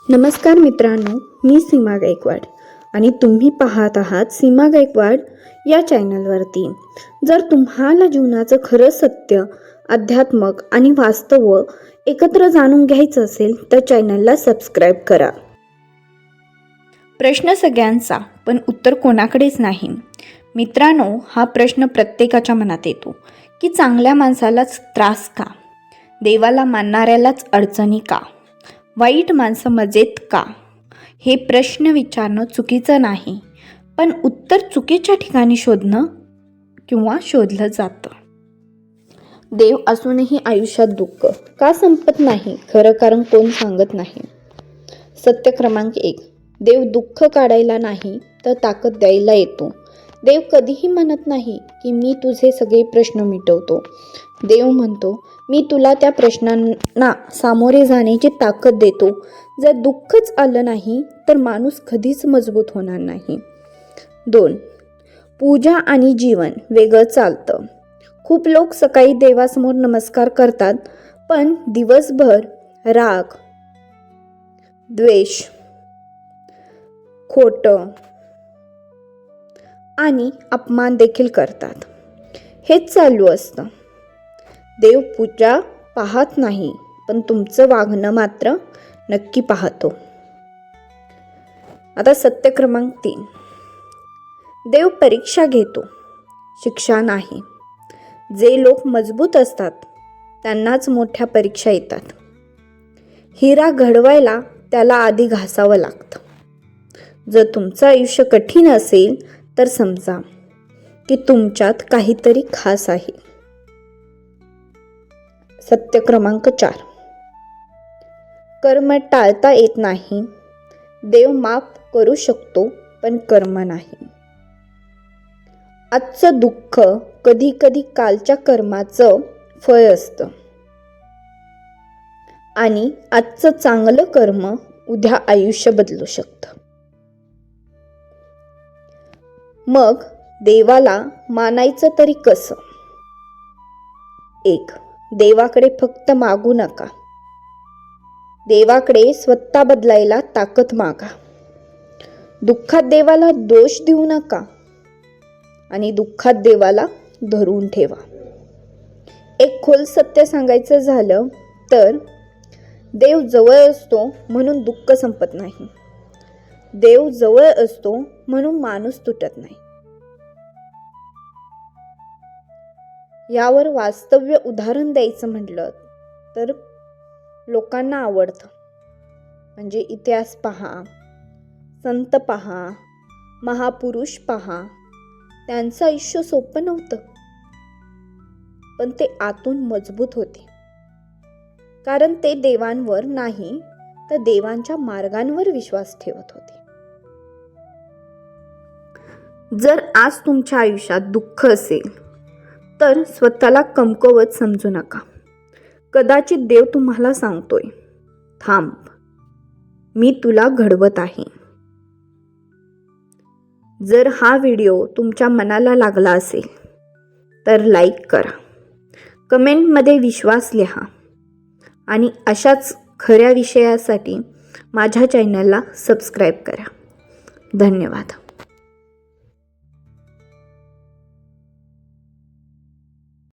नमस्कार मित्रांनो, मी सीमा गायकवाड आणि तुम्ही पाहत आहात सीमा गायकवाड या चॅनलवरती. जर तुम्हाला जीवनाचं खरं सत्य, अध्यात्मक आणि वास्तव एकत्र जाणून घ्यायचं असेल तर चॅनलला सबस्क्राईब करा. प्रश्न सगळ्यांचा, पण उत्तर कोणाकडेच नाही. मित्रांनो, हा प्रश्न प्रत्येकाच्या मनात येतो की चांगल्या माणसालाच त्रास का? देवाला मानणाऱ्यालाच अडचणी का? वाईट माणसं मजेत का? हे प्रश्न विचारणं चुकीचं नाही, पण उत्तर चुकीच्या ठिकाणी शोधणं किंवा शोधलं जातं. देव असूनही आयुष्यात दुःख का संपत नाही? खरं कारण कोण सांगत नाही. सत्य क्रमांक 1. देव दुःख काढायला नाही तर ताकद द्यायला येतो. देव कधीही म्हणत नाही की मी तुझे सगळे प्रश्न मिटवतो. देव म्हणतो, मी तुला त्या प्रश्नांना सामोरे जाण्याची ताकद देतो. जर दुःखच आलं नाही तर माणूस कधीच मजबूत होणार नाही. 2. पूजा आणि जीवन वेगळं चालतं. खूप लोक सकाळी देवासमोर नमस्कार करतात, पण दिवसभर राग, द्वेष, खोटं आणि अपमान देखील करतात. हेच चालू असतं. देव पूजा पाहत नाही, पण तुमचं वागणं मात्र नक्की पाहतो. आता सत्य क्रमांक 3. देव परीक्षा घेतो, शिक्षा नाही. जे लोक मजबूत असतात त्यांनाच मोठ्या परीक्षा येतात. हिरा घडवायला त्याला आधी घासावं लागतं. जर तुमचं आयुष्य कठीण असेल तर समजा की तुमच्यात काहीतरी खास आहे. सत्य क्रमांक 4. कर्म टाळता येत नाही. देव माफ करू शकतो, पण कर्म नाही. आजचं दुःख कधी कधी कालच्या कर्माचं फळ असतं आणि आजचं चांगलं कर्म उद्या आयुष्य बदलू शकतं. मग देवाला मानायचं तरी कसं? 1. देवाकडे फक्त मागू नका. देवाकडे स्वतः बदलायला ताकद मागा. दुःखात देवाला दोष देऊ नका आणि दुःखात देवाला धरून ठेवा. एक खोल सत्य सांगायचं झालं तर देव जवळ असतो म्हणून दुःख संपत नाही. देव जवळ असतो म्हणून माणूस तुटत नाही. यावर वास्तव्य उदाहरण द्यायचं म्हटलं तर लोकांना आवडतं. म्हणजे इतिहास पहा, संत पहा, महापुरुष पहा. त्यांचं आयुष्य सोपं नव्हतं, पण ते आतून मजबूत होते. कारण ते देवांवर नाही तर देवांच्या मार्गांवर विश्वास ठेवत होते. जर आज तुमच्या आयुष्यात दुःख असेल तर स्वतःला कमकुवत समजू नका. कदाचित देव तुम्हाला सांगतोय, थांब, मी तुला घडवत आहे. जर हा व्हिडिओ तुमच्या मनाला लागला असेल तर लाईक करा, कमेंटमध्ये विश्वास लिहा आणि अशाच खऱ्या विषयासाठी माझ्या चॅनलला सबस्क्राईब करा. धन्यवाद.